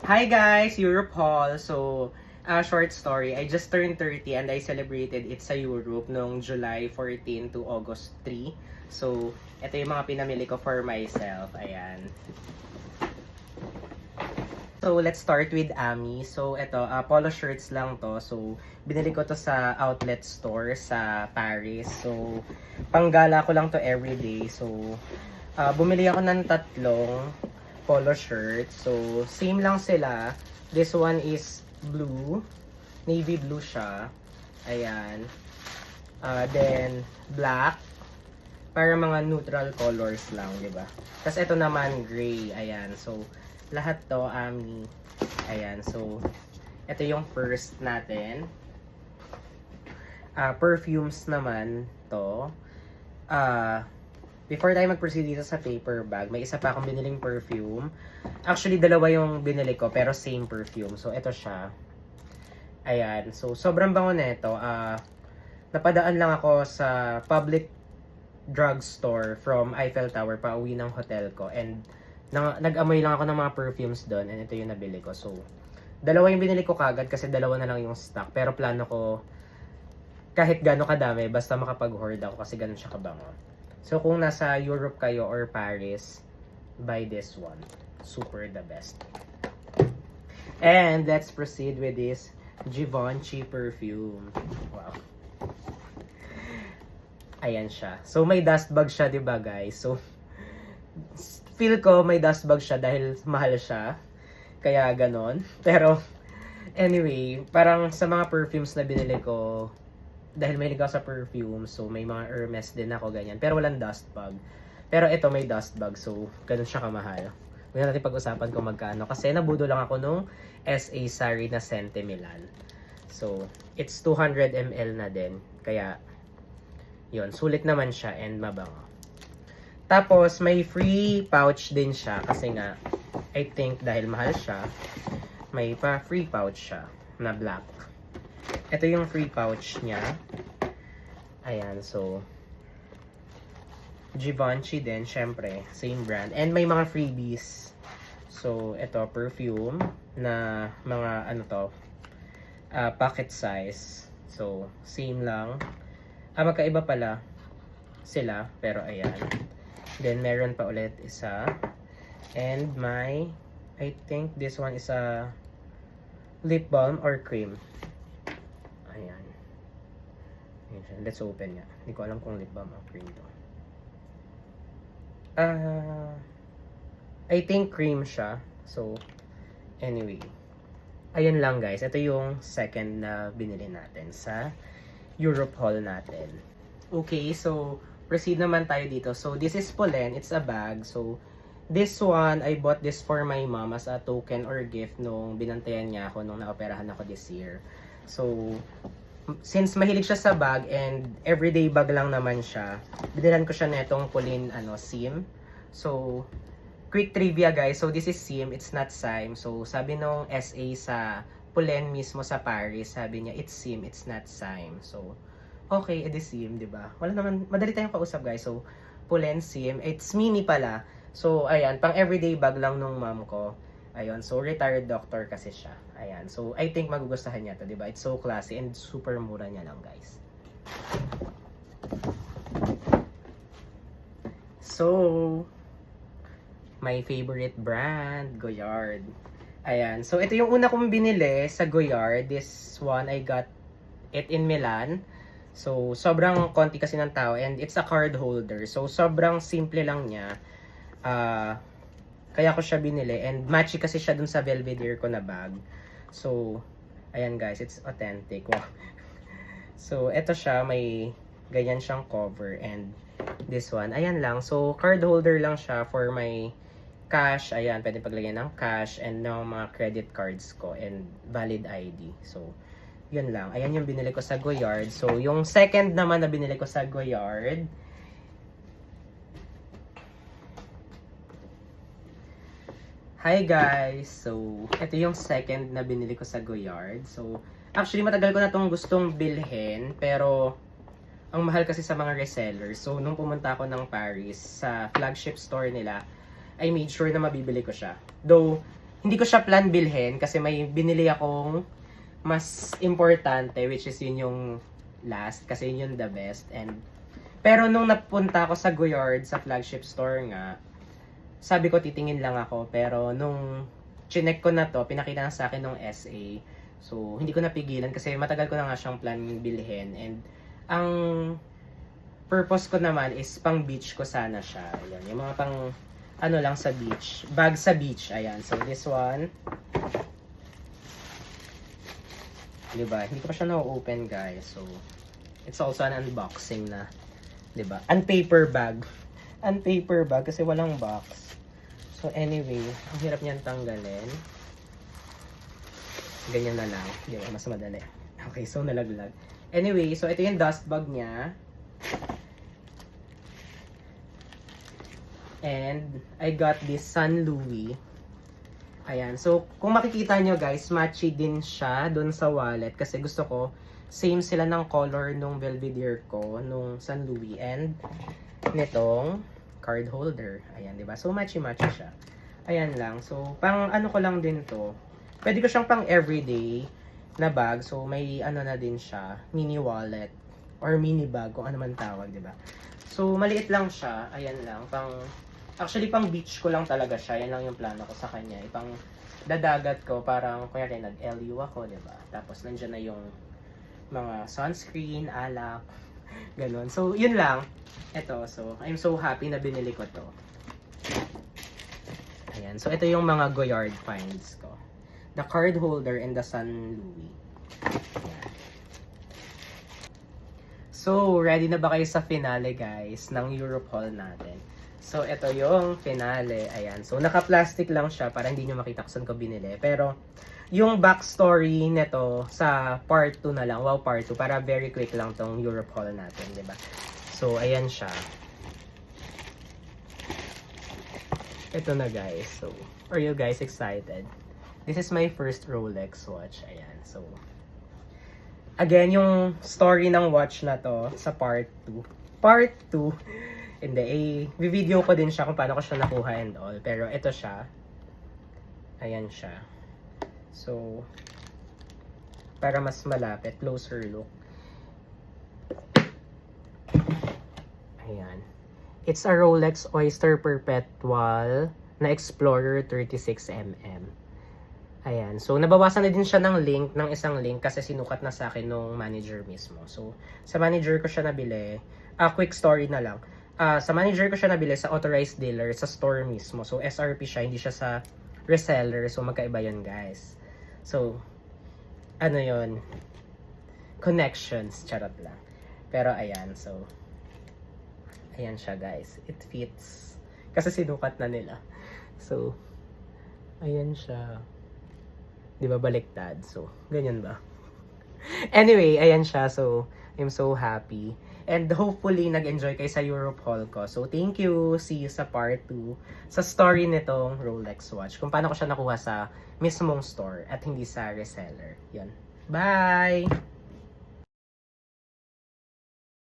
Hi guys, Europe Hall. So, short story. I just turned 30 and I celebrated it sa Europe noong July 14 to August 3. So, ito yung mga pinamili ko for myself. Ayan. So, let's start with Ami. So, ito, polo shirts lang to. So, binili ko to sa outlet store sa Paris. So, panggala ko lang to everyday. So, bumili ako ng tatlong polo shirt. So, same lang sila. This one is blue. Navy blue siya. Ayan. Then, black. Para mga neutral colors lang, di ba? Tapos, ito naman, gray. Ayan. So, lahat to, Ami. Ayan. So, ito yung first natin. Perfumes naman to. Before tayo mag-proceed dito sa paper bag, may isa pa akong biniling perfume. Actually, dalawa yung binili ko, pero same perfume. So, ito siya. Ayan. So, sobrang bango nito. Napadaan lang ako sa public drugstore from Eiffel Tower pa uwi ng hotel ko. And, nag-amoy lang ako ng mga perfumes doon. And ito yung nabili ko. So, dalawa yung binili ko kagad kasi dalawa na lang yung stock. Pero plano ko, kahit gano'n kadami, basta makapag-hoard ako kasi gano'n siya kabango. So, kung nasa Europe kayo or Paris, buy this one. Super the best. And let's proceed with this Givenchy perfume. Wow. Ayan siya. So, may dust bag siya, diba guys? So, feel ko may dust bag siya dahil mahal siya. Kaya ganon. Pero, anyway, parang sa mga perfumes na binili ko, dahil may ligaw sa perfume, so may mga Hermes din ako, ganyan. Pero walang dust bag. Pero ito may dust bag, so ganun siya kamahal. Huwag natin pag-usapan kung magkano. Kasi nabudo lang ako nung SA Sari na Sente Milan. So, it's 200 ml na din. Kaya, yun, sulit naman siya and mabango. Tapos, may free pouch din siya. Kasi nga, I think dahil mahal siya, may pa free pouch siya na black. Ito yung free pouch niya. Ayan, so Givenchy din, syempre, same brand. And may mga freebies. So, ito, perfume na mga, ano to, pocket size. So, same lang. Magkaiba pala sila, pero ayan. Then, meron pa ulit isa. And may, I think this one is a lip balm or cream. Ayan. Ayan siya. Let's open niya. Hindi ko alam kung lip balm o cream to. I think cream siya. So, anyway. Ayan lang guys. Ito yung second na binili natin sa Europe haul natin. Okay, so proceed naman tayo dito. So, this is Pollen. It's a bag. So, this one, I bought this for my mom as a token or gift nung binantayan niya ako nung naoperahan ako this year. So, since mahilig siya sa bag and everyday bag lang naman siya, binilan ko siya netong Pollen SIM. So, quick trivia guys. So, this is SIM. It's not SIM. So, sabi nung SA sa Pollen mismo sa Paris, sabi niya, it's SIM. It's not SIM. So, okay, edi SIM, diba? Wala naman, madali tayong kausap guys. So, Pollen SIM. It's mini pala. So, ayan, pang everyday bag lang nung mom ko. Ayun, so retired doctor kasi siya. Ayan, so I think magugustuhan niya to, di ba? It's so classy and super mura niya lang, guys. So, my favorite brand, Goyard. Ayan, so ito yung una kong binili sa Goyard. This one, I got it in Milan. So, sobrang konti kasi ng tao and it's a card holder. So, sobrang simple lang niya. Kaya ko siya binili and matchy kasi siya dun sa Belvedere ko na bag. So, ayan guys, it's authentic. Wow. So, eto siya, may ganyan siyang cover and this one, ayan lang. So, card holder lang siya for my cash. Ayan, pwede paglagyan ng cash and ng mga credit cards ko and valid ID. So, yun lang. Ayan yung binili ko sa Goyard. So, yung second naman na binili ko sa Goyard, hi guys! So, ito yung second na binili ko sa Goyard. So, actually matagal ko na itong gustong bilhin, pero ang mahal kasi sa mga resellers. So, nung pumunta ako ng Paris sa flagship store nila, I made sure na mabibili ko siya. Though, hindi ko siya plan bilhin kasi may binili akong mas importante, which is yun yung last kasi yun yung the best. And pero nung napunta ako sa Goyard, sa flagship store nga, sabi ko titingin lang ako, pero nung chinek ko na to, pinakita na sa akin nung SA. So, hindi ko napigilan kasi matagal ko na nga siyang plan bilhin. And ang purpose ko naman is pang beach ko sana siya. Ayan, yung mga pang ano lang sa beach. Bag sa beach. Ayan. So, this one. Diba? Hindi ko pa siya na-open, guys. So, it's also an unboxing na. Diba? Unpaper bag. Unpaper bag kasi walang box. So, anyway, ang hirap niyan tanggalin. Ganyan na lang. Diba? Mas madali. Okay, so nalaglag. Anyway, so ito yung dust bag niya. And I got this San Louis. Ayan. So, kung makikita nyo guys, matchy din siya dun sa wallet. Kasi gusto ko, same sila ng color nung Belvedere ko, nung San Louis. And nitong card holder. Ayan, diba? So, matchy-matchy siya. Ayan lang. So, pang ano ko lang din to. Pwede ko siyang pang everyday na bag. So, may ano na din siya. Mini wallet. Or mini bag, kung ano man tawag, diba? So, maliit lang siya. Ayan lang. Actually, pang beach ko lang talaga siya. Yan lang yung plano ko sa kanya. Ipang dadagat ko, parang, kaya rin nag-LU ako, diba? Tapos, nandyan na yung mga sunscreen, alak, ganun. So, yun lang. Ito, so, I'm so happy na binili ko to. Ayan. So, ito yung mga Goyard finds ko. The card holder and the San Louis. Ayan. So, ready na ba kayo sa finale, guys, ng Europe haul natin? So, ito yung finale. Ayan. So, naka-plastic lang siya para hindi nyo makita kung saan ko binili. Pero, yung backstory nito sa part 2 na lang. Wow, part 2. Para very quick lang tong Europe haul natin, diba? So, ayan siya. Ito na, guys. So, are you guys excited? This is my first Rolex watch. Ayan. So, again, yung story ng watch na to sa part 2. Part 2. Hindi, video ko din siya kung paano ko siya nakuha and all. Pero ito siya. Ayan siya. So, para mas malapit, closer look. Ayan. It's a Rolex Oyster Perpetual na Explorer 36mm. Ayan. So, nabawasan na din siya ng isang link kasi sinukat na sa akin nung manager mismo. So, sa manager ko siya nabili. Quick story na lang. Sa manager ko siya nabili sa authorized dealer, sa store mismo. So, SRP siya, hindi siya sa reseller. So, magkaiba yun, guys. So, ano yun? Connections. Charot lang. Pero, ayan. So, ayan siya, guys. It fits. Kasi sinukat na nila. So, ayan siya. Di ba baliktad? So, ganyan ba? Anyway, ayan siya. So, I'm so happy. And hopefully, nag-enjoy kayo sa Europe haul ko. So, thank you. See you sa part 2. Sa story nitong Rolex watch. Kung paano ko siya nakuha sa mismong store at hindi sa reseller. Yun. Bye!